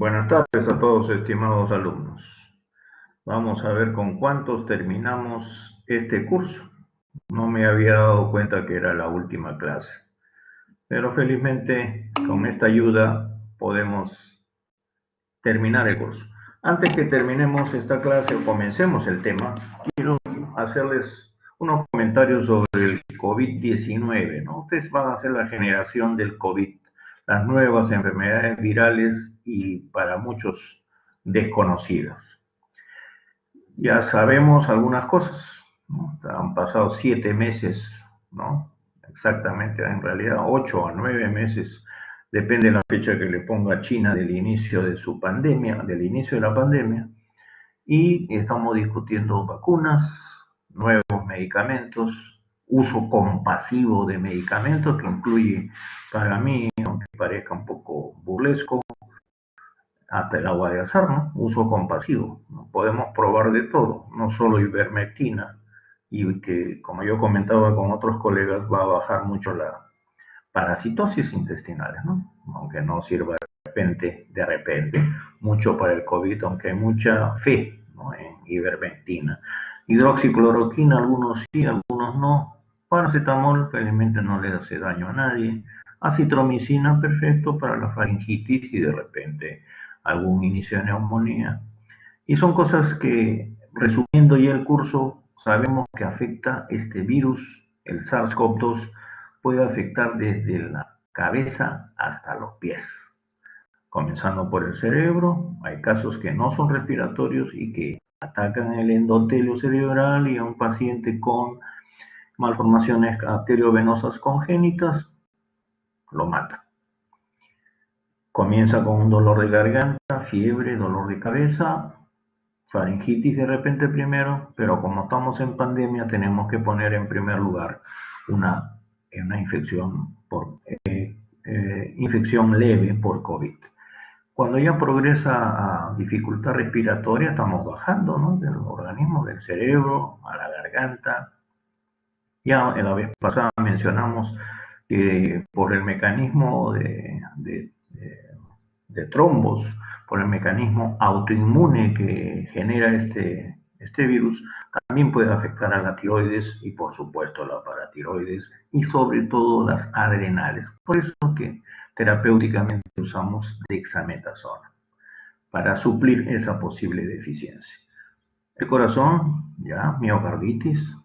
Buenas tardes a todos, estimados alumnos. Vamos a ver con cuántos terminamos este curso. No me había dado cuenta que era la última clase, pero felizmente con esta ayuda podemos terminar el curso. Antes que terminemos esta clase o comencemos el tema, quiero hacerles unos comentarios sobre el COVID-19, ¿no? Ustedes van a ser la generación del COVID, las nuevas enfermedades virales y para muchos desconocidas. Ya sabemos algunas cosas, ¿no? Han pasado 7 meses, ¿no? Exactamente, en realidad 8 a 9 meses, depende de la fecha que le ponga China del inicio de su pandemia, del inicio de la pandemia, y estamos discutiendo vacunas, nuevos medicamentos, uso compasivo de medicamentos que incluye, para mí, aunque parezca un poco burlesco, hasta el agua de azar, ¿no? Uso compasivo, ¿no? Podemos probar de todo, no solo ivermectina, y que, como yo comentaba con otros colegas, va a bajar mucho la parasitosis intestinales, ¿no? Aunque no sirva de repente, mucho para el COVID, aunque hay mucha fe, ¿no? En ivermectina. Hidroxicloroquina, algunos sí, algunos no. Paracetamol, felizmente no le hace daño a nadie. Acitromicina, perfecto para la faringitis y de repente algún inicio de neumonía. Y son cosas que, resumiendo ya el curso, sabemos que afecta este virus, el SARS-CoV-2, puede afectar desde la cabeza hasta los pies. Comenzando por el cerebro, hay casos que no son respiratorios y que atacan el endotelio cerebral y a un paciente con malformaciones arteriovenosas congénitas lo mata. Comienza con un dolor de garganta, fiebre, dolor de cabeza, faringitis de repente primero, pero como estamos en pandemia tenemos que poner en primer lugar una infección leve por COVID. Cuando ya progresa a dificultad respiratoria, estamos bajando, ¿no? Del organismo, del cerebro a la garganta. Ya en la vez pasada mencionamos que por el mecanismo de trombos, por el mecanismo autoinmune que genera este virus, también puede afectar a la tiroides y por supuesto la paratiroides y sobre todo las adrenales. Por eso que terapéuticamente usamos dexametasona para suplir esa posible deficiencia. El corazón, ya, miocarditis.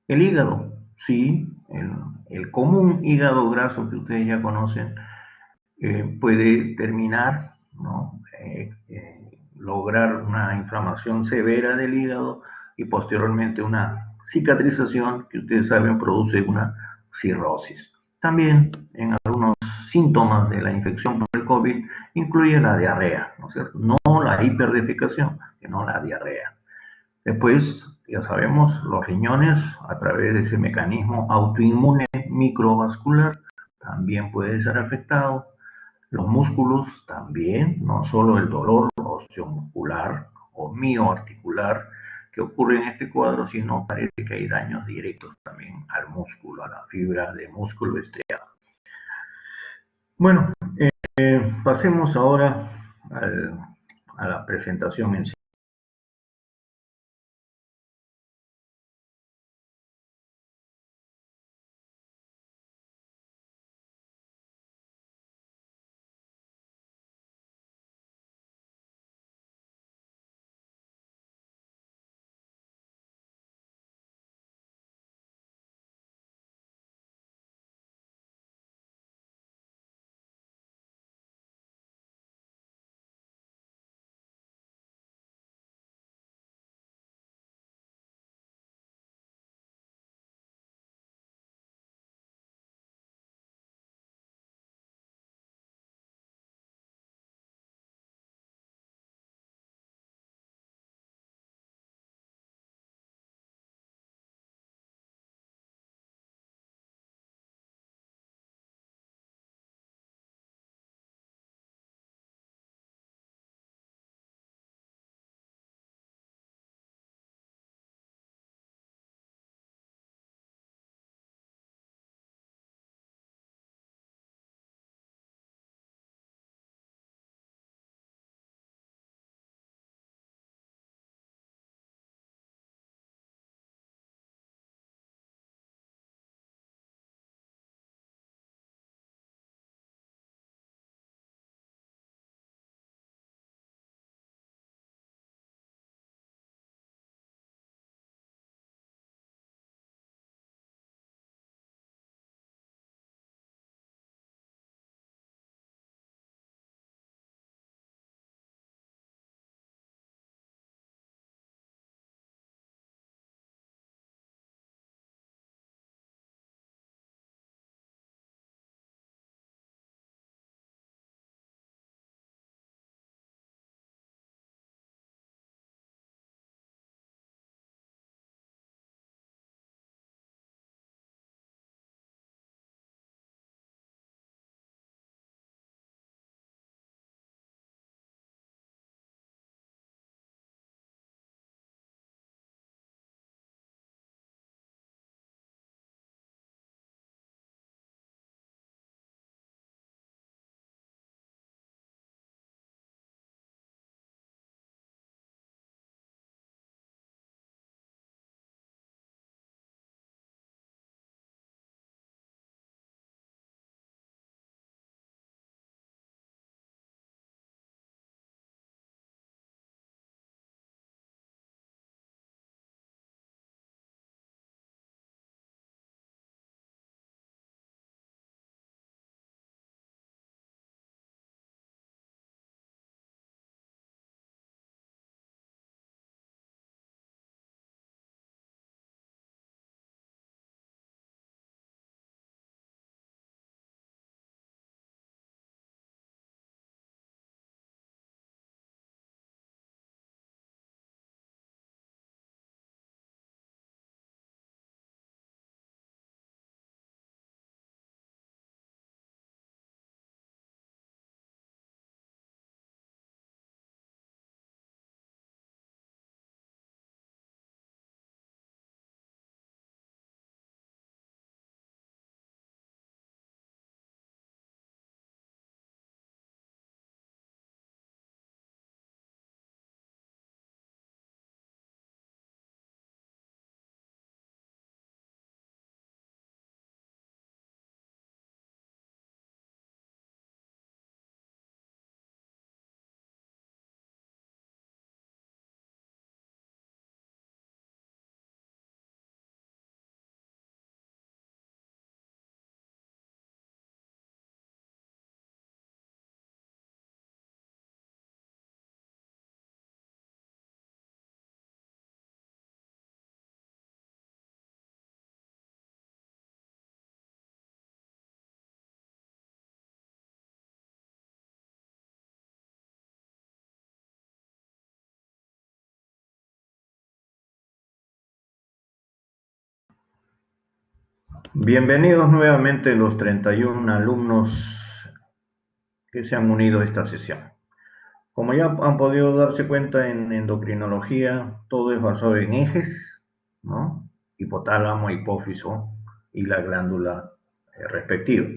El hígado, sí, el común hígado graso que ustedes ya conocen, puede terminar, ¿no? Lograr una inflamación severa del hígado y posteriormente una cicatrización que ustedes saben produce una cirrosis. También en algunos síntomas de la infección por el COVID incluye la diarrea, ¿no es cierto? No la hiperdefecación, sino la diarrea. Después, ya sabemos, los riñones, a través de ese mecanismo autoinmune microvascular, también puede ser afectado. Los músculos también, no solo el dolor osteomuscular o mioarticular que ocurre en este cuadro, sino parece que hay daños directos también al músculo, a la fibra de músculo estriado. Bueno, pasemos ahora a la presentación en sí. Bienvenidos nuevamente los 31 alumnos que se han unido a esta sesión. Como ya han podido darse cuenta, en endocrinología todo es basado en ejes, ¿no? Hipotálamo, hipófiso y la glándula respectiva.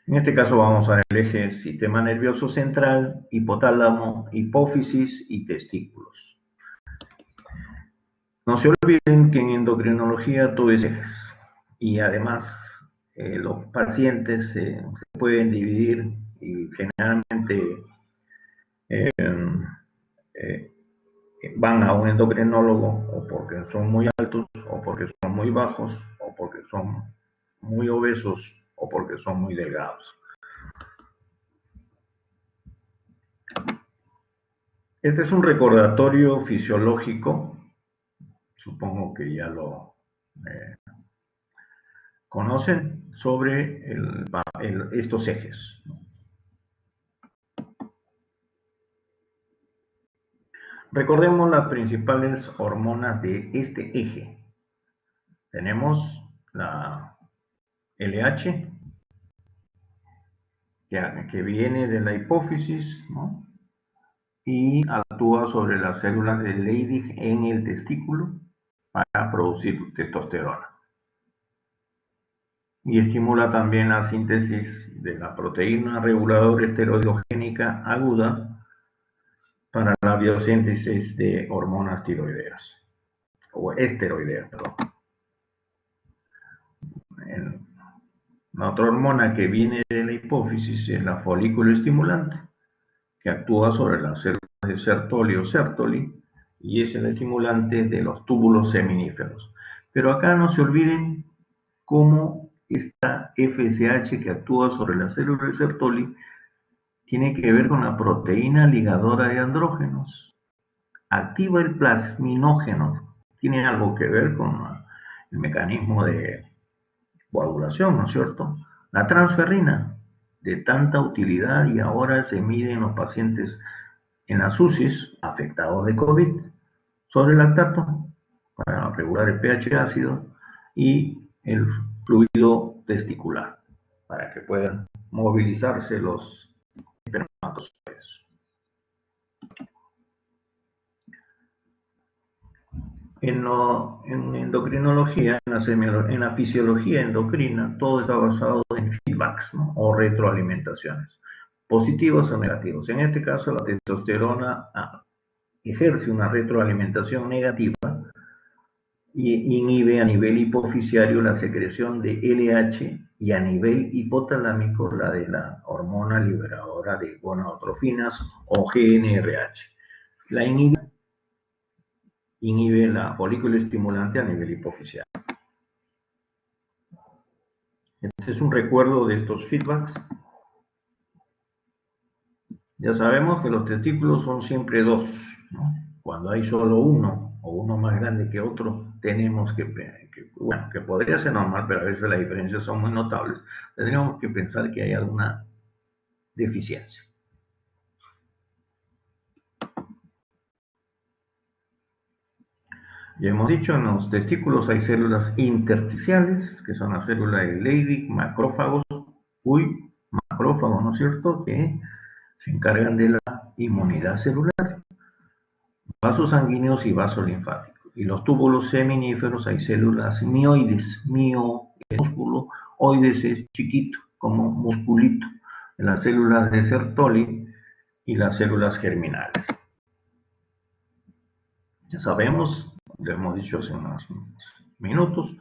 En este caso vamos a ver el eje sistema nervioso central, hipotálamo, hipófisis y testículos. No se olviden que en endocrinología todo es ejes y además los pacientes se pueden dividir y generalmente eh, van a un endocrinólogo o porque son muy altos o porque son muy bajos o porque son muy obesos o porque son muy delgados. Este es un recordatorio fisiológico, supongo que ya lo conocen, sobre estos ejes. Recordemos las principales hormonas de este eje. Tenemos la LH, que viene de la hipófisis, ¿no? Y actúa sobre las células de Leydig en el testículo para producir testosterona. Y estimula también la síntesis de la proteína reguladora esteroidogénica aguda para la biosíntesis de hormonas tiroideas, o esteroideas, perdón. La otra hormona que viene de la hipófisis es la folículo estimulante, que actúa sobre las células de Sertoli o Sertoli y es el estimulante de los túbulos seminíferos. Pero acá no se olviden cómo esta FSH que actúa sobre las células de Sertoli tiene que ver con la proteína ligadora de andrógenos. Activa el plasminógeno. Tiene algo que ver con el mecanismo de coagulación, ¿no es cierto? La transferrina, de tanta utilidad y ahora se mide en los pacientes en las UCIs afectados de COVID, sobre lactato para regular el pH ácido y el fluido testicular para que puedan movilizarse los espermatozoides. En endocrinología, en la fisiología endocrina, todo está basado en feedbacks, ¿no? O retroalimentaciones, positivos o negativos. En este caso, la testosterona ejerce una retroalimentación negativa y inhibe a nivel hipofisiario la secreción de LH y a nivel hipotalámico la de la hormona liberadora de gonadotrofinas o GnRH. La inhibe la folículo estimulante a nivel hipofisial. Este es un recuerdo de estos feedbacks. Ya sabemos que los testículos son siempre dos, ¿no? Cuando hay solo uno o uno más grande que otro, tenemos bueno, que podría ser normal, pero a veces las diferencias son muy notables, tendríamos que pensar que hay alguna deficiencia. Ya hemos dicho, en los testículos hay células intersticiales, que son las células de Leydig, macrófagos, macrófagos, ¿no es cierto?, que se encargan de la inmunidad celular, vasos sanguíneos y vasos linfáticos. Y los túbulos seminíferos hay células mioides, músculo, oides es chiquito, como musculito, en las células de Sertoli y las células germinales. Ya sabemos, lo hemos dicho hace unos minutos,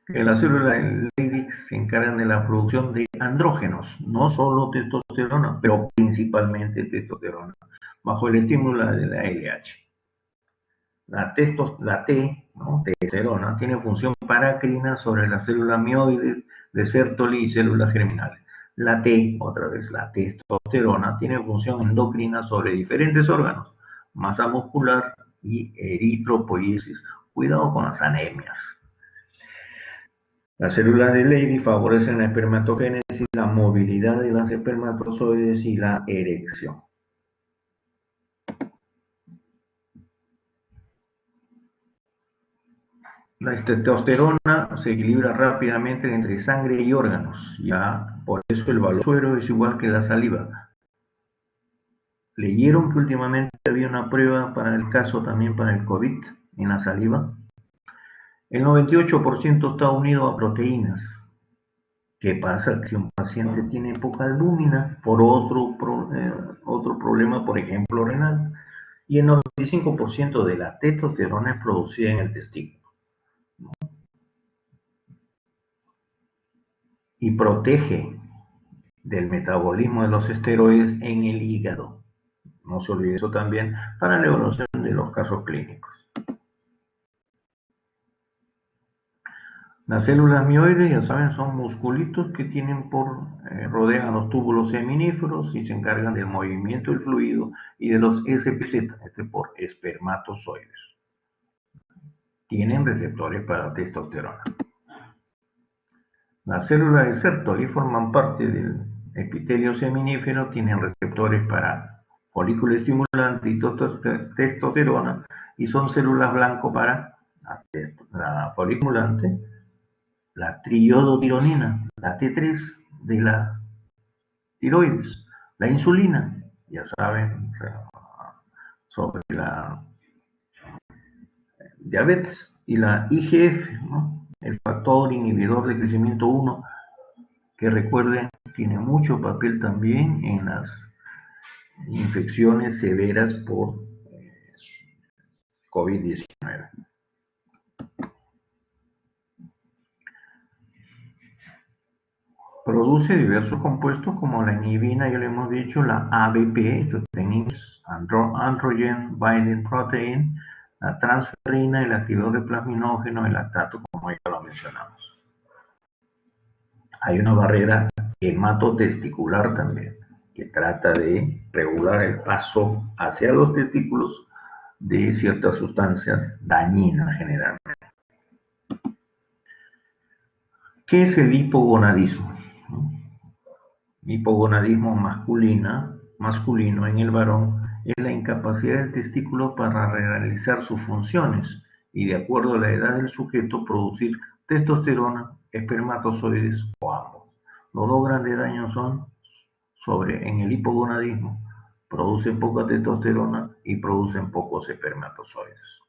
que las células de Leydig se encargan de la producción de andrógenos, no solo testosterona, pero principalmente testosterona, bajo el estímulo de la LH. La T, ¿no?, testosterona, tiene función paracrina sobre las células mioides de Sertoli y células germinales. La T, otra vez, la testosterona, tiene función endocrina sobre diferentes órganos, masa muscular y eritropoiesis. Cuidado con las anemias. Las células de Leydig favorecen la espermatogénesis, la movilidad de las espermatozoides y la erección. La testosterona se equilibra rápidamente entre sangre y órganos. Ya por eso el valor del suero es igual que la saliva. ¿Leyeron que últimamente había una prueba para el caso también para el COVID en la saliva? El 98% está unido a proteínas. ¿Qué pasa si un paciente tiene poca albúmina por otro problema, por ejemplo, renal? Y el 95% de la testosterona es producida en el testículo. Y protege del metabolismo de los esteroides en el hígado. No se olvide eso también para la evaluación de los casos clínicos. Las células mioides, ya saben, son musculitos que rodean los túbulos seminíferos y se encargan del movimiento del fluido y de los SPZ, por espermatozoides. Tienen receptores para testosterona. Las células de Sertoli forman parte del epitelio seminífero, tienen receptores para folículo estimulante y testosterona y son células blanco para la foliculante, la triodotironina, la T3 de la tiroides, la insulina, ya saben, sobre la diabetes, y la IGF, ¿no? El factor inhibidor de crecimiento 1, que recuerden, tiene mucho papel también en las infecciones severas por COVID-19. Produce diversos compuestos como la inhibina, ya lo hemos dicho, la ABP, esto es Androgen Binding Protein, la transferrina, el activador de plasminógeno, el lactato, como ya lo mencionamos. Hay una barrera hematotesticular también, que trata de regular el paso hacia los testículos de ciertas sustancias dañinas generalmente. ¿Qué es el hipogonadismo? Hipogonadismo masculino en el varón es la incapacidad del testículo para realizar sus funciones y, de acuerdo a la edad del sujeto, producir testosterona, espermatozoides o ambos. Los dos grandes daños son en el hipogonadismo, producen poca testosterona y producen pocos espermatozoides.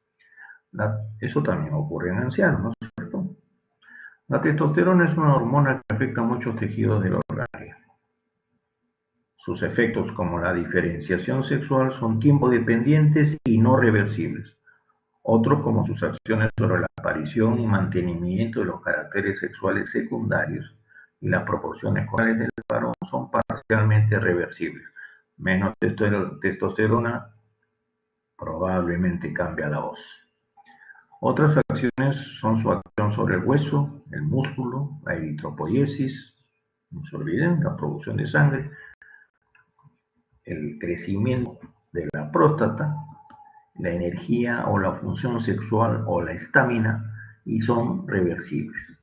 Eso también ocurre en ancianos, ¿no es cierto? La testosterona es una hormona que afecta a muchos tejidos del organismo. Sus efectos, como la diferenciación sexual, son tiempo dependientes y no reversibles. Otros, como sus acciones sobre la aparición y mantenimiento de los caracteres sexuales secundarios y las proporciones corporales del varón, son parcialmente reversibles. Menos testosterona probablemente cambia la voz. Otras acciones son su acción sobre el hueso, el músculo, la eritropoiesis, no se olviden, la producción de sangre, el crecimiento de la próstata, la energía o la función sexual o la estamina, y son reversibles.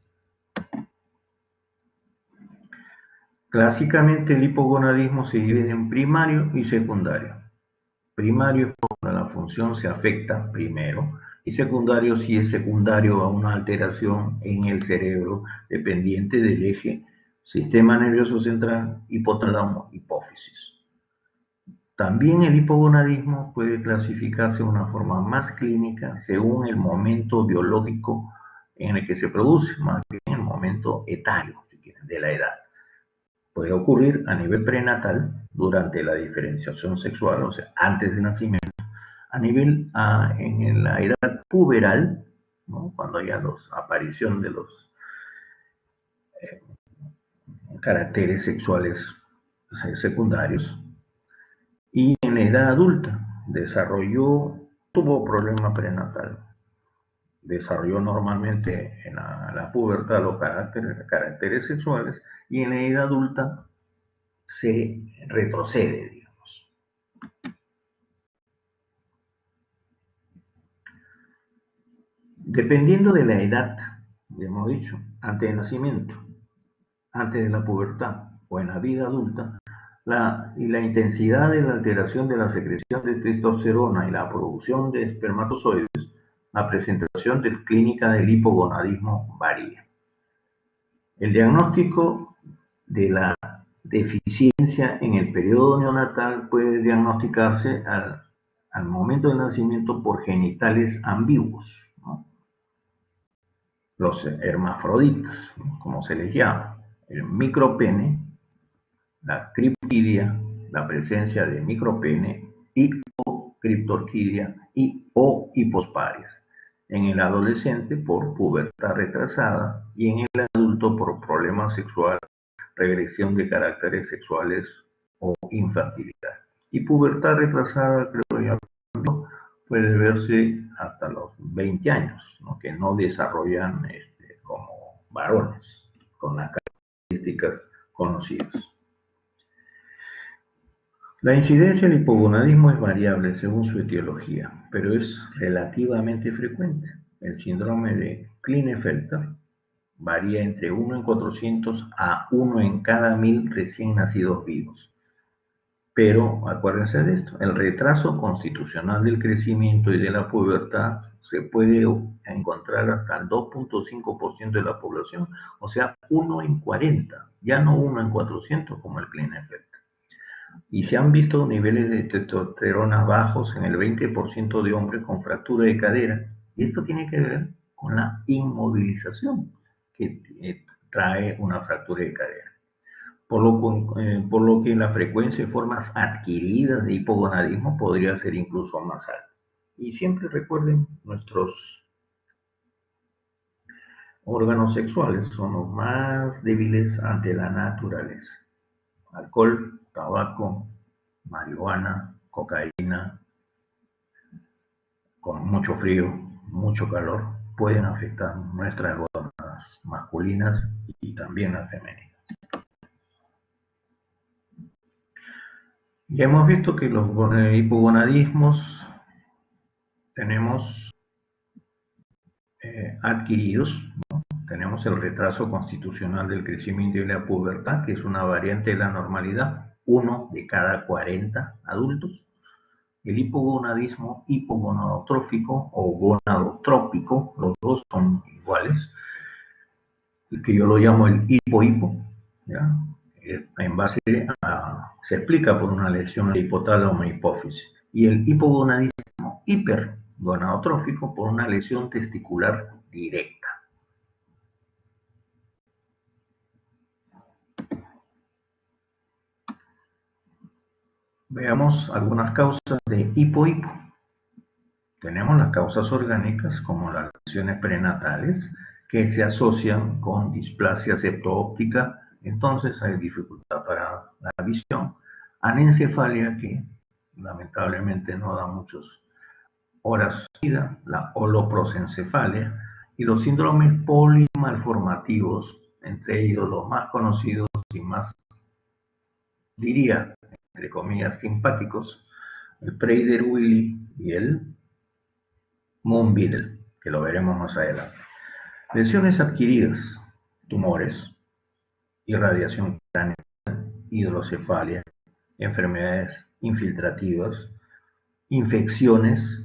Clásicamente el hipogonadismo se divide en primario y secundario. Primario es cuando la función se afecta primero, y secundario si es secundario a una alteración en el cerebro dependiente del eje sistema nervioso central, hipotálamo, hipófisis. También el hipogonadismo puede clasificarse de una forma más clínica según el momento biológico en el que se produce, más bien el momento etario, si quieren, de la edad. Puede ocurrir a nivel prenatal, durante la diferenciación sexual, o sea, antes del nacimiento, a nivel en la edad puberal, ¿no? Cuando haya la aparición de los caracteres sexuales secundarios, y en la edad adulta tuvo problema prenatal, desarrolló normalmente en la pubertad los caracteres sexuales, y en la edad adulta se retrocede, digamos. Dependiendo de la edad, ya hemos dicho, antes del nacimiento, antes de la pubertad o en la vida adulta, la intensidad de la alteración de la secreción de testosterona y la producción de espermatozoides, la presentación situación clínica del hipogonadismo varía. El diagnóstico de la deficiencia en el periodo neonatal puede diagnosticarse al momento del nacimiento por genitales ambiguos, ¿no? Los hermafroditas, ¿no?, como se les llama, el micropene, la criptidia, la presencia de micropene y o criptorquidia y o hipospadias. En el adolescente por pubertad retrasada y en el adulto por problemas sexuales, regresión de caracteres sexuales o infertilidad. Y pubertad retrasada, creo ya puede verse hasta los 20 años, ¿no?, que no desarrollan como varones con las características conocidas. La incidencia del hipogonadismo es variable según su etiología, pero es relativamente frecuente. El síndrome de Klinefelter varía entre 1 en 400 a 1 en cada 1000 recién nacidos vivos. Pero acuérdense de esto, el retraso constitucional del crecimiento y de la pubertad se puede encontrar hasta el 2.5% de la población, o sea, 1 en 40, ya no 1 en 400 como el Klinefelter. Y se han visto niveles de testosterona bajos en el 20% de hombres con fractura de cadera, y esto tiene que ver con la inmovilización que trae una fractura de cadera. Por lo que la frecuencia de formas adquiridas de hipogonadismo podría ser incluso más alta. Y siempre recuerden, nuestros órganos sexuales son los más débiles ante la naturaleza. Alcohol, tabaco, marihuana, cocaína, con mucho frío, mucho calor, pueden afectar nuestras hormonas masculinas y también las femeninas. Ya hemos visto que los hipogonadismos tenemos adquiridos, ¿no? Tenemos el retraso constitucional del crecimiento y la pubertad, que es una variante de la normalidad, 1 de cada 40 adultos. El hipogonadismo hipogonadotrófico o gonadotrópico, los dos son iguales, el que yo lo llamo el hipo-hipo, ¿ya? En base a, se explica por una lesión de hipotálamo e hipófisis, y el hipogonadismo hipergonadotrófico por una lesión testicular directa. Veamos algunas causas de hipo-hipo. Tenemos las causas orgánicas como las lesiones prenatales que se asocian con displasia septo-óptica, entonces hay dificultad para la visión, anencefalia que lamentablemente no da muchas horas de vida, la holoprosencefalia y los síndromes polimalformativos, entre ellos los más conocidos y más, diría, entre comillas, simpáticos, el Prader-Willi y el Moon-Biddle, que lo veremos más adelante. Lesiones adquiridas, tumores, irradiación craneal, hidrocefalia, enfermedades infiltrativas, infecciones,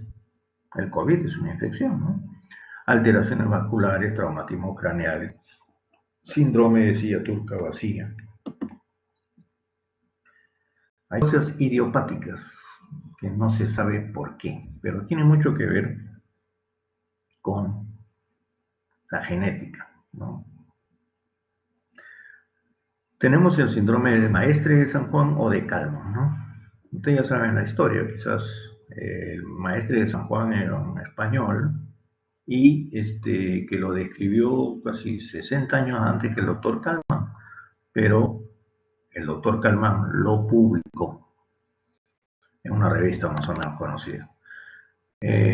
el COVID es una infección, ¿no? Alteraciones vasculares, traumatismos craneales, síndrome de silla turca vacía. Hay cosas idiopáticas que no se sabe por qué, pero tiene mucho que ver con la genética, ¿no? Tenemos el síndrome de Maestre de San Juan o de Calmon, ¿no? Ustedes ya saben la historia, quizás el Maestre de San Juan era un español y que lo describió casi 60 años antes que el doctor Calmon, pero el doctor Calmon lo publicó en una revista más o menos conocida.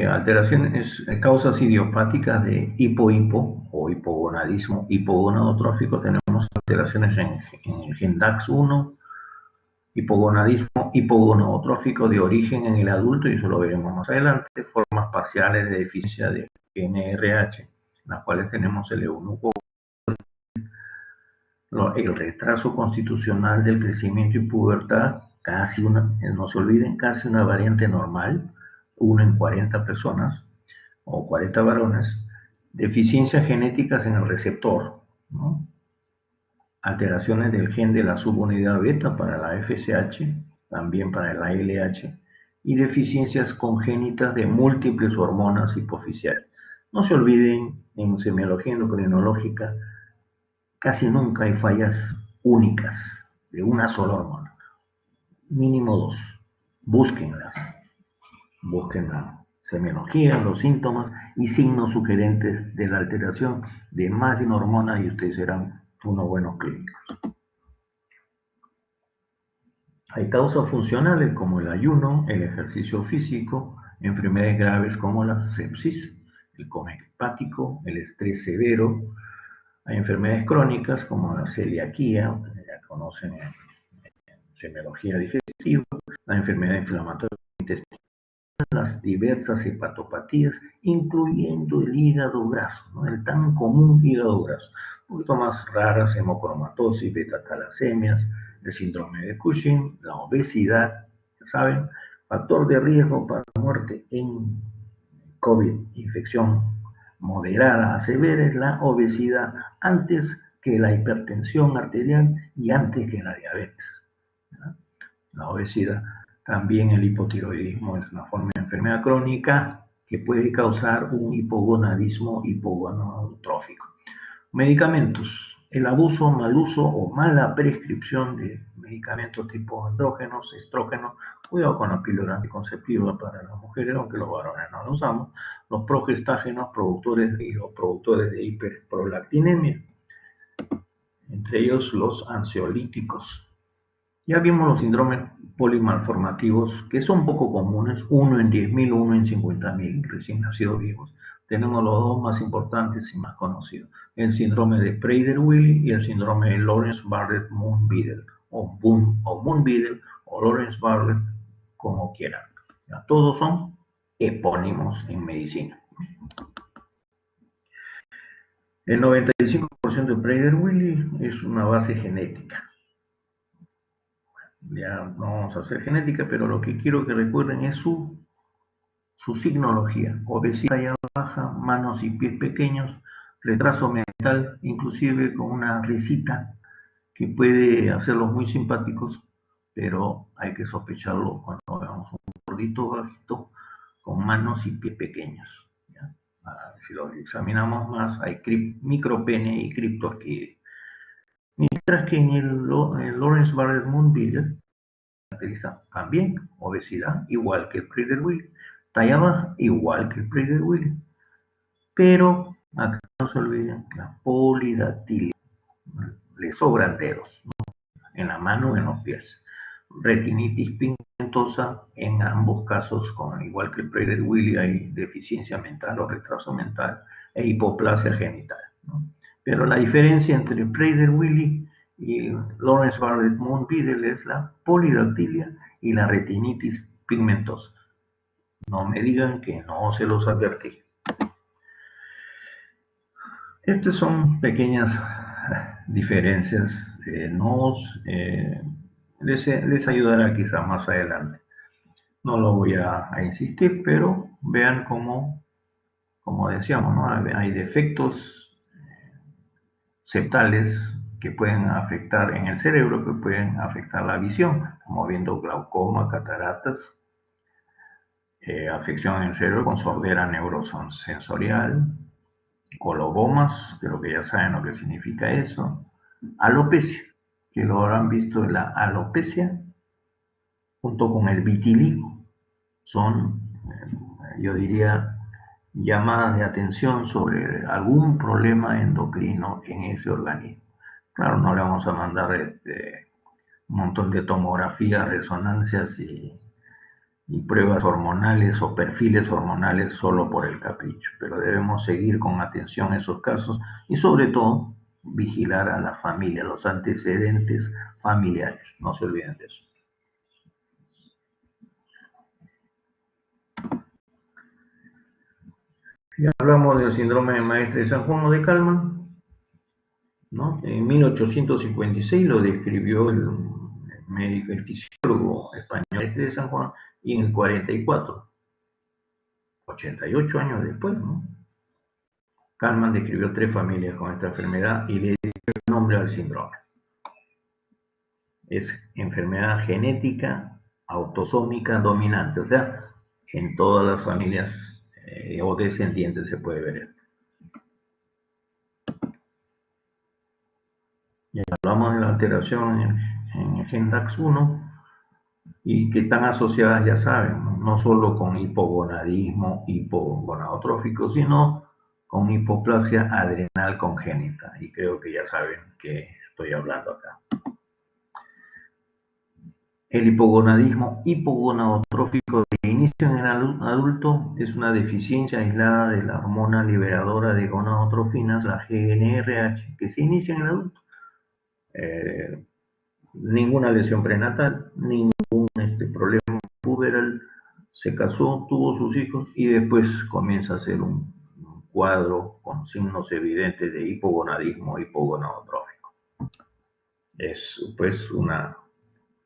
Alteraciones, causas idiopáticas de hipo-hipo o hipogonadismo hipogonadotrófico. Tenemos alteraciones en el gen DAX1, hipogonadismo hipogonadotrófico de origen en el adulto, y eso lo veremos más adelante, formas parciales de deficiencia de NRH, en las cuales tenemos el eunuco, el retraso constitucional del crecimiento y pubertad, casi una, no se olviden, casi una variante normal, 1 en 40 personas, o 40 varones, deficiencias genéticas en el receptor, ¿no? Alteraciones del gen de la subunidad beta para la FSH, también para el ALH, y deficiencias congénitas de múltiples hormonas hipoficiales. No se olviden, en semiología endocrinológica casi nunca hay fallas únicas de una sola hormona, mínimo dos. Búsquenlas, busquen la semiología, los síntomas y signos sugerentes de la alteración de más de una hormona y ustedes serán unos buenos clínicos. Hay causas funcionales como el ayuno, el ejercicio físico, enfermedades graves como la sepsis, el coma hepático, el estrés severo. Hay enfermedades crónicas como la celiaquía, ustedes ya conocen en semiología digestiva, la enfermedad inflamatoria intestinal, las diversas hepatopatías, incluyendo el hígado graso, ¿no? El tan común hígado graso. Un poquito más raras, hemocromatosis, beta-talasemias, el síndrome de Cushing, la obesidad, ya saben, factor de riesgo para la muerte en COVID, infección moderada a severa, es la obesidad antes que la hipertensión arterial y antes que la diabetes, ¿no? La obesidad. También el hipotiroidismo es una forma de enfermedad crónica que puede causar un hipogonadismo hipogonadotrófico. Medicamentos. El abuso, mal uso o mala prescripción de medicamentos tipo andrógenos, estrógenos, cuidado con la píldora anticonceptiva para las mujeres, aunque los varones no lo usamos, los progestágenos productores y los productores de hiperprolactinemia, entre ellos los ansiolíticos. Ya vimos los síndromes polimalformativos, que son poco comunes, uno en 10.000, uno en 50.000 recién nacidos vivos. Tenemos los dos más importantes y más conocidos, el síndrome de Prader-Willi y el síndrome de Lawrence-Barrett-Moon-Biedl, o Moon-Biedl, o Lawrence-Barrett, como quieran. Ya, todos son epónimos en medicina. El 95% de Prader-Willi es una base genética. Ya no vamos a hacer genética, pero lo que quiero que recuerden es su signología: obesidad ya baja, manos y pies pequeños, retraso mental, inclusive con una risita que puede hacerlos muy simpáticos, pero hay que sospecharlo cuando veamos un gordito bajito con manos y pies pequeños, ¿ya? Si lo examinamos más, hay micropene y criptorquide. Mientras que en el Lawrence-Barrett-Moon-Biedl caracteriza también obesidad, igual que el Prader-Willi, talla baja, igual que el Prader-Willi, pero acá no se olviden la polidactilia, le sobran dedos, ¿no? En la mano, en los pies. Retinitis pigmentosa, en ambos casos, igual que el Prader-Willi, hay deficiencia mental o retraso mental e hipoplasia genital, ¿no? Pero la diferencia entre el Prader-Willi y Lawrence-Barrett-Moon-Biedl es la polidactilia y la retinitis pigmentosa. No me digan que no se los advertí. Estas son pequeñas diferencias, les ayudará quizá más adelante. No lo voy a insistir, pero vean como decíamos, ¿no? Hay defectos septales que pueden afectar en el cerebro, que pueden afectar la visión, como viendo glaucoma, cataratas, afección en el cerebro con sordera neurosensorial, colobomas, creo que ya saben lo que significa eso, alopecia, que lo habrán visto, la alopecia junto con el vitiligo son, yo diría, llamadas de atención sobre algún problema endocrino en ese organismo. Claro, no le vamos a mandar un montón de tomografías, resonancias y pruebas hormonales o perfiles hormonales solo por el capricho, pero debemos seguir con atención esos casos y sobre todo vigilar a la familia, los antecedentes familiares, no se olviden de eso. Ya hablamos del síndrome de Maestre de San Juan o de Kallmann, ¿no? En 1856 lo describió el médico, el fisiólogo español Maestre de San Juan, y en el 44 88 años después, ¿no? Kalman describió 3 familias con esta enfermedad y le dio el nombre al síndrome. Es enfermedad genética autosómica dominante, o sea, en todas las familias o descendientes se puede ver esto. Y hablamos de la alteración en el gen DAX1 y que están asociadas, ya saben, no solo con hipogonadismo hipogonadotrófico, sino con hipoplasia adrenal congénita. Y creo que ya saben que estoy hablando acá. El hipogonadismo hipogonadotrófico de inicio en el adulto es una deficiencia aislada de la hormona liberadora de gonadotrofinas, la GnRH, que se inicia en el adulto. Ninguna lesión prenatal, ningún problema puberal, se casó, tuvo sus hijos y después comienza a ser un cuadro con signos evidentes de hipogonadismo hipogonadotrófico. Es pues una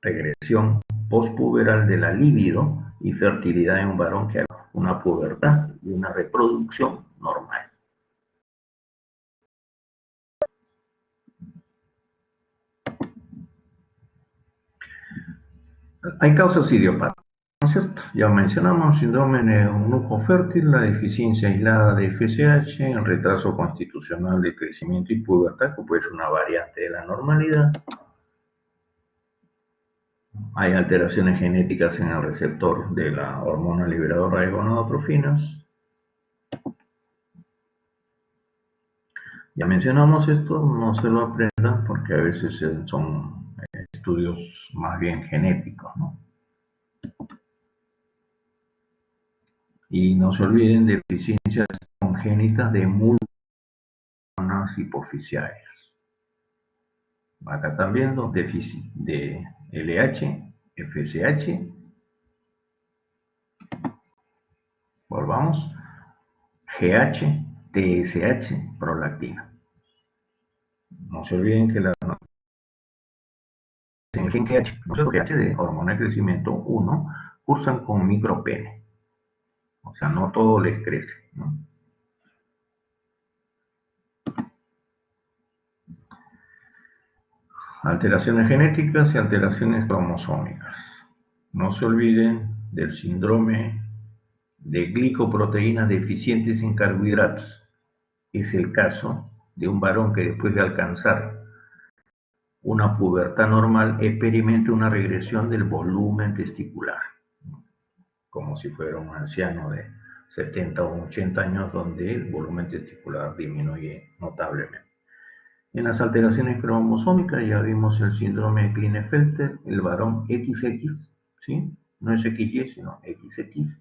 regresión postpuberal de la libido y fertilidad en un varón que haga una pubertad y una reproducción normal. Hay causas idiopáticas, ¿no es cierto? Ya mencionamos síndrome de eunuco fértil, la deficiencia aislada de FSH, el retraso constitucional de crecimiento y pubertad, que puede ser una variante de la normalidad. Hay alteraciones genéticas en el receptor de la hormona liberadora de gonadotrofinas. Ya mencionamos esto, no se lo aprendan porque a veces son estudios más bien genéticos, ¿no? Y no se olviden de deficiencias congénitas de múltiples hipoficiales. Acá están viendo déficit de LH, FSH. Volvamos. GH, TSH, prolactina. No se olviden que en el gen GH, los GH de hormona de crecimiento 1 cursan con micropene. O sea, no todo les crece, ¿no? Alteraciones genéticas y alteraciones cromosómicas. No se olviden del síndrome de glicoproteínas deficientes en carbohidratos. Es el caso de un varón que después de alcanzar una pubertad normal experimenta una regresión del volumen testicular, como si fuera un anciano de 70 o 80 años donde el volumen testicular disminuye notablemente. En las alteraciones cromosómicas ya vimos el síndrome de Klinefelter, el varón XX, ¿sí? No es XY, sino XX.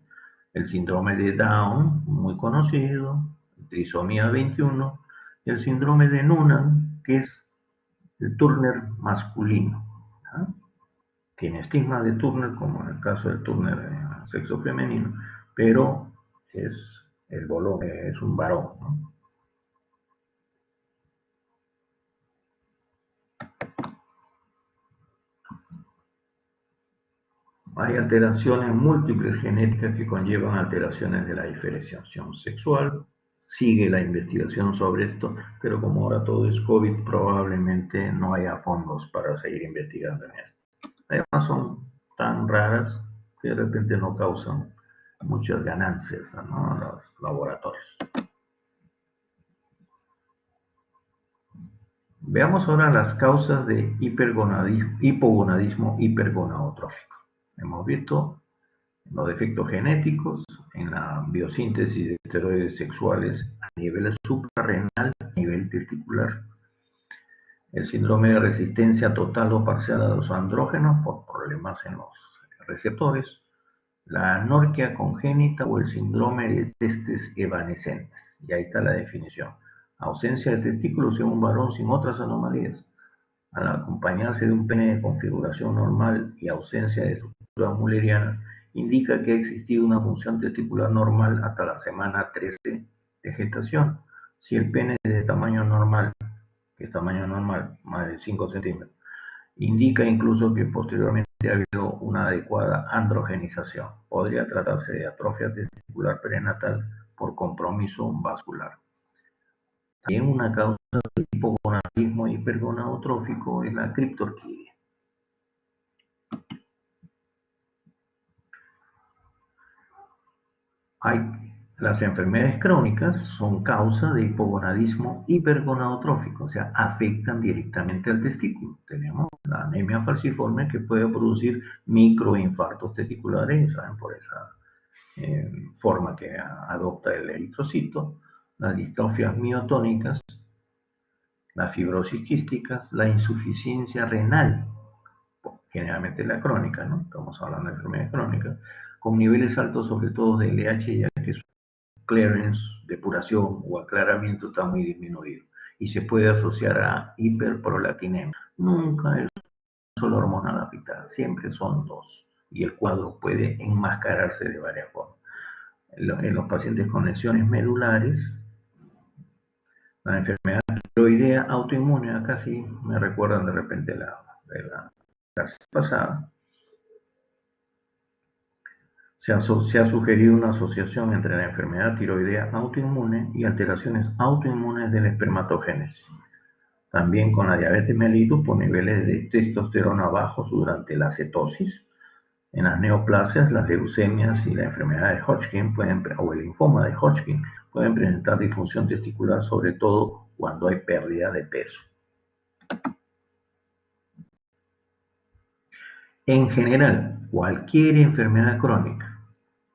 El síndrome de Down, muy conocido, trisomía 21, y el síndrome de Noonan, que es el Turner masculino. ¿Ah? Tiene estigma de Turner, como en el caso del Turner de sexo femenino, pero es un varón, ¿no? Hay alteraciones múltiples genéticas que conllevan alteraciones de la diferenciación sexual. Sigue la investigación sobre esto, pero como ahora todo es COVID, probablemente no haya fondos para seguir investigando en esto. Además son tan raras que de repente no causan muchas ganancias, ¿no?, a los laboratorios. Veamos ahora las causas de hipogonadismo hipergonadotrófico. Hemos visto los defectos genéticos en la biosíntesis de esteroides sexuales a nivel suprarrenal, a nivel testicular, el síndrome de resistencia total o parcial a los andrógenos por problemas en los receptores, la anorquia congénita o el síndrome de testes evanescentes. Y ahí está la definición. Ausencia de testículos en un varón sin otras anomalías, al acompañarse de un pene de configuración normal y ausencia de estructura mulleriana, indica que ha existido una función testicular normal hasta la semana 13 de gestación. Si el pene es de tamaño normal, que es tamaño normal, más de 5 centímetros, indica incluso que posteriormente ha habido una adecuada androgenización. Podría tratarse de atrofia testicular prenatal por compromiso vascular. También una causa de hipogonadismo hipergonadotrófico es la criptorquidia. Las enfermedades crónicas son causa de hipogonadismo hipergonadotrófico, o sea, afectan directamente al testículo. Tenemos la anemia falciforme que puede producir microinfartos testiculares, ¿saben? Por esa forma que adopta el eritrocito, las distrofias miotónicas, la fibrosis quística, la insuficiencia renal, generalmente la crónica, ¿no? Estamos hablando de enfermedades crónicas, con niveles altos sobre todo de LH, ya que su clearance, depuración o aclaramiento está muy disminuido y se puede asociar a hiperprolactinemia. Nunca es solo hormonal afectada, siempre son dos y el cuadro puede enmascararse de varias formas. En los pacientes con lesiones medulares, la enfermedad tiroidea autoinmune, acá sí me recuerdan de repente de la clase pasada, se ha sugerido una asociación entre la enfermedad tiroidea autoinmune y alteraciones autoinmunes del espermatogénesis. También con la diabetes mellitus por niveles de testosterona bajos durante la cetosis. En las neoplasias, las leucemias y la enfermedad de Hodgkin o el linfoma de Hodgkin pueden presentar disfunción testicular, sobre todo cuando hay pérdida de peso. En general, cualquier enfermedad crónica,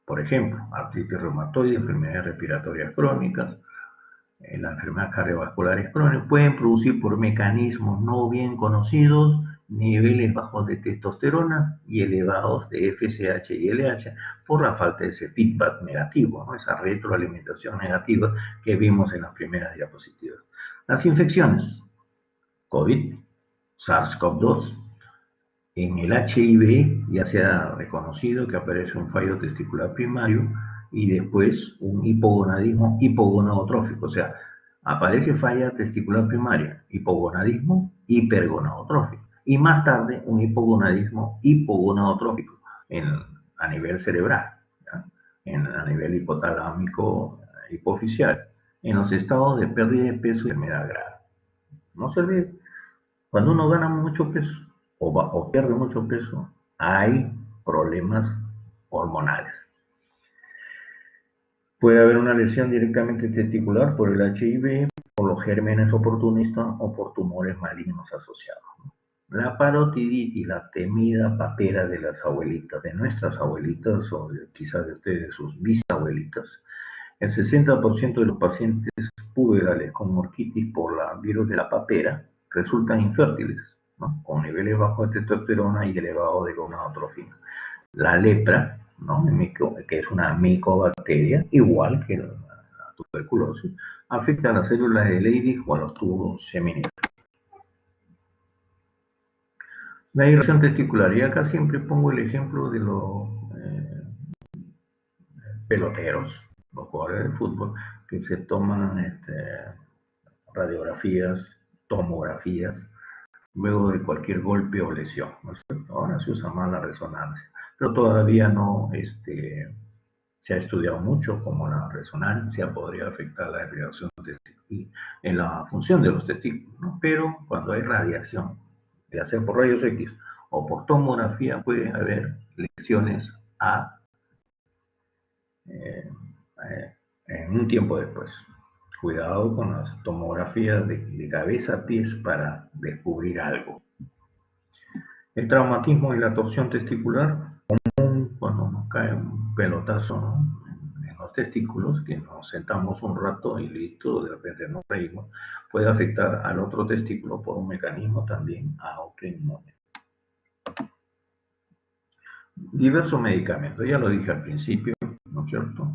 por ejemplo, artritis reumatoide, enfermedades respiratorias crónicas, la enfermedad cardiovasculares crónicas, pueden producir por mecanismos no bien conocidos niveles bajos de testosterona y elevados de FSH y LH por la falta de ese feedback negativo, ¿no? Esa retroalimentación negativa que vimos en las primeras diapositivas. Las infecciones, COVID, SARS-CoV-2, en el HIV ya se ha reconocido que aparece un fallo testicular primario y después un hipogonadismo hipogonadotrófico, o sea, aparece falla testicular primaria, hipogonadismo hipergonadotrófico, y más tarde un hipogonadismo hipogonadotrófico a nivel cerebral, a nivel hipotalámico hipoficial, en los estados de pérdida de peso y enfermedad grave. No se olvide, cuando uno gana mucho peso o pierde mucho peso, hay problemas hormonales. Puede haber una lesión directamente testicular por el HIV, por los gérmenes oportunistas o por tumores malignos asociados. La parotiditis, la temida papera de las abuelitas, de nuestras abuelitas o quizás de ustedes, sus bisabuelitas, el 60% de los pacientes puberales con orquitis por la virus de la papera resultan infértiles, ¿no? Con niveles bajos de testosterona y elevados de gonadotrofina. La lepra, ¿no? Que es una micobacteria, igual que la tuberculosis, afecta a las células de Leydig o a los tubos semineros. La irritación testicular, y acá siempre pongo el ejemplo de los peloteros, los jugadores de fútbol, que se toman radiografías, tomografías, luego de cualquier golpe o lesión, ¿no es cierto? Ahora se usa más la resonancia, pero todavía no se ha estudiado mucho cómo la resonancia podría afectar la irrigación y en la función de los testículos, ¿no? Pero cuando hay radiación, ya sea por rayos X o por tomografía, puede haber lesiones en un tiempo después. Cuidado con las tomografías de cabeza a pies para descubrir algo. El traumatismo y la torsión testicular, común cuando nos cae un pelotazo, ¿no?, en los testículos, que nos sentamos un rato y listo, de repente nos reímos, puede afectar al otro testículo por un mecanismo también autoinmune. Diversos medicamentos, ya lo dije al principio, ¿no es cierto?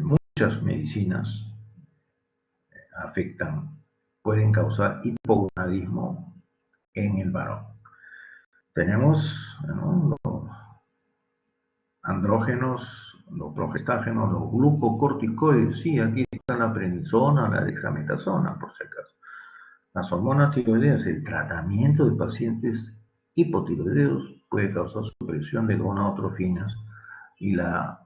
Muchas medicinas pueden causar hipogonadismo en el varón. Tenemos, ¿no?, los andrógenos, los progestágenos, los glucocorticoides. Sí, aquí está la prednisona, la dexametasona, por si acaso. Las hormonas tiroideas, el tratamiento de pacientes hipotiroideos, puede causar supresión de gonadotrofinas y la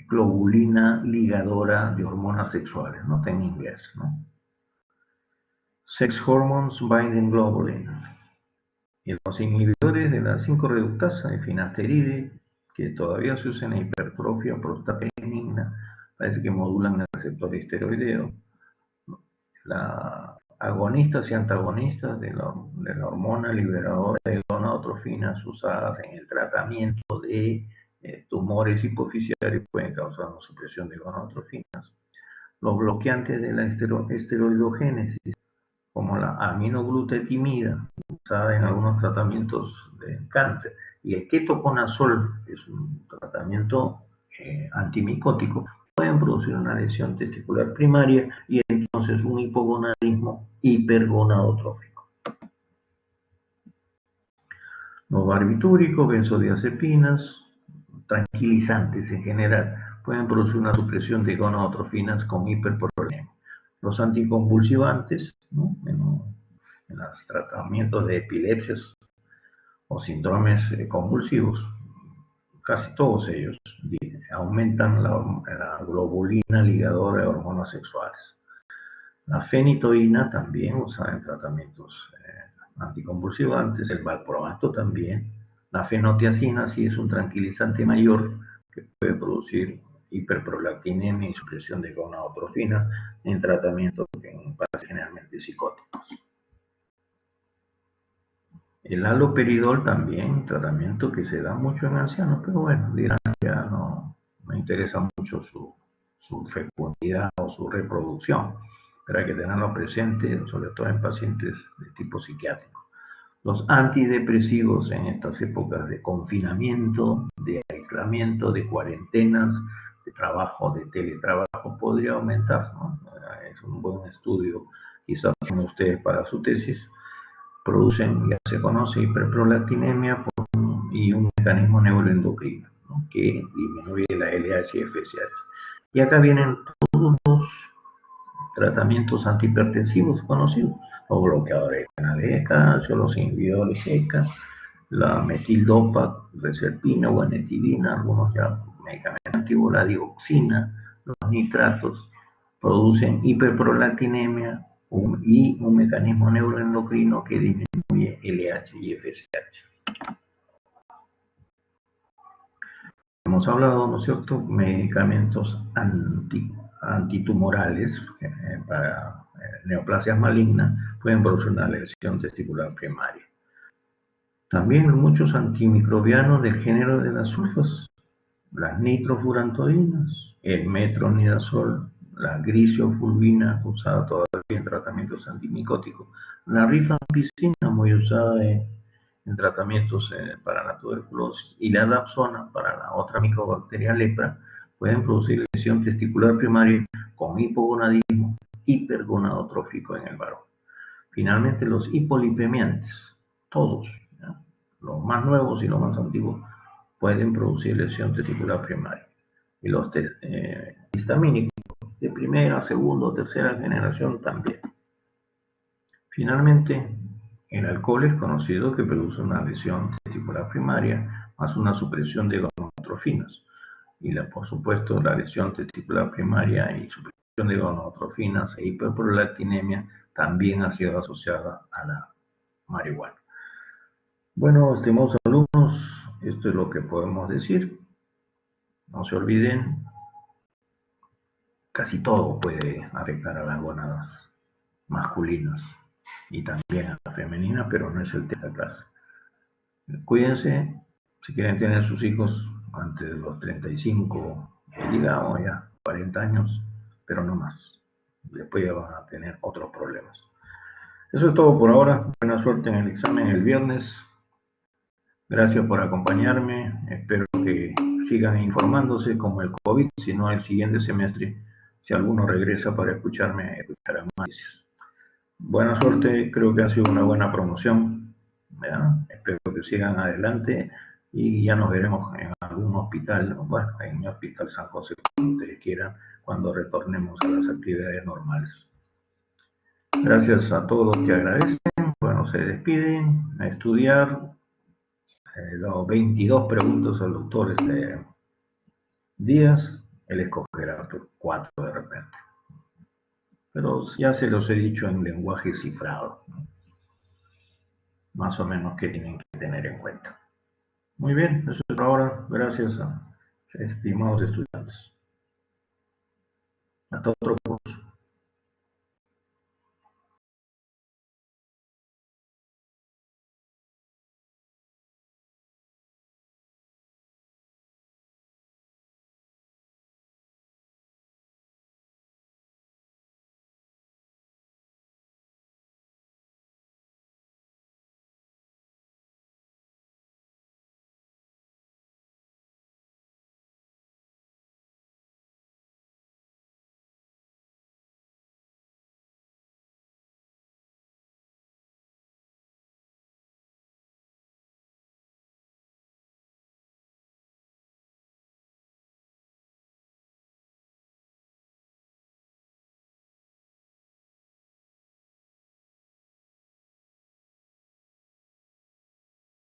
globulina ligadora de hormonas sexuales, nota en inglés, ¿no? Sex hormones binding globulin. Y los inhibidores de la 5-reductasa de finasteride, que todavía se usa en la hipertrofia prostática, parece que modulan el receptor esteroideo. Las agonistas y antagonistas de la hormona liberadora de gonadotrofinas usadas en el tratamiento de tumores hipoficiarios pueden causar una supresión de gonadotrofinas. Los bloqueantes de la esteroidogénesis, como la aminoglutetimida, usada en algunos tratamientos de cáncer, y el ketoconazol, que es un tratamiento antimicótico, pueden producir una lesión testicular primaria y entonces un hipogonadismo hipergonadotrófico. Los barbitúricos, benzodiazepinas, tranquilizantes en general, pueden producir una supresión de gonadotrofinas con hiperprolactinemia. Los anticonvulsivantes, ¿no?, en los tratamientos de epilepsias o síndromes convulsivos, casi todos ellos aumentan la globulina ligadora de hormonas sexuales. La fenitoína también usada en tratamientos anticonvulsivantes, el valproato también. La fenotiazina sí es un tranquilizante mayor que puede producir hiperprolactinemia y supresión de gonadotrofinas en tratamientos en pacientes generalmente psicóticos. El haloperidol también, tratamiento que se da mucho en ancianos, pero bueno, dirán que ya no me interesa mucho su fecundidad o su reproducción, pero hay que tenerlo presente, sobre todo en pacientes de tipo psiquiátrico. Los antidepresivos en estas épocas de confinamiento, de aislamiento, de cuarentenas, de trabajo, de teletrabajo, podría aumentar, ¿no? Es un buen estudio, quizás con ustedes para su tesis. Producen, ya se conoce, hiperprolactinemia y un mecanismo neuroendocrino, ¿no?, que disminuye la LH y FSH. Y acá vienen todos los tratamientos antihipertensivos conocidos, los bloqueadores de canales de calcio, los inhibidores ECA, la metildopa, reserpina, guanetidina, algunos ya medicamentos antiguos, la dioxina, los nitratos, producen hiperprolactinemia y un mecanismo neuroendocrino que disminuye LH y FSH. Hemos hablado, ¿no es cierto?, medicamentos antitumorales para neoplasias malignas pueden producir una lesión testicular primaria. También muchos antimicrobianos del género de las sulfas, las nitrofurantoínas, el metronidazol, la grisofulvina, usada todavía en tratamientos antimicóticos, la rifampicina, muy usada en tratamientos para la tuberculosis, y la dapsona para la otra micobacteria lepra, pueden producir lesión testicular primaria con hipogonadismo hipergonadotrófico en el varón. Finalmente, los hipolipemiantes, todos, ¿ya?, los más nuevos y los más antiguos, pueden producir lesión testicular primaria. Y los histamínicos de primera, segunda o tercera generación también. Finalmente, el alcohol es conocido que produce una lesión testicular primaria más una supresión de gonadotrofinas. Y por supuesto, la lesión testicular primaria y supresión de gonadotrofinas e hiperprolactinemia también ha sido asociada a la marihuana. Bueno, estimados alumnos, esto es lo que podemos decir. No se olviden, casi todo puede afectar a las gónadas masculinas y también a la femenina, pero no es el tema de la clase. Cuídense, si quieren tener sus hijos antes de los 35, digamos ya 40 años, pero no más. Después ya van a tener otros problemas. Eso es todo por ahora. Buena suerte en el examen el viernes. Gracias por acompañarme. Espero que sigan informándose como el COVID, si no el siguiente semestre, si alguno regresa para escucharme, escucharán más. Buena suerte, creo que ha sido una buena promoción, ¿verdad? Espero que sigan adelante y ya nos veremos en algún hospital, bueno, en mi hospital San José, cuando ustedes quieran, cuando retornemos a las actividades normales. Gracias a todos los que agradecen. Bueno, bueno, se despiden a estudiar. Los 22 preguntas al doctor Díaz, él escogerá 4 de repente. Pero ya se los he dicho en lenguaje cifrado, ¿no? Más o menos que tienen que tener en cuenta. Muy bien, eso es por ahora. Gracias, estimados estudiantes. Hasta otro curso.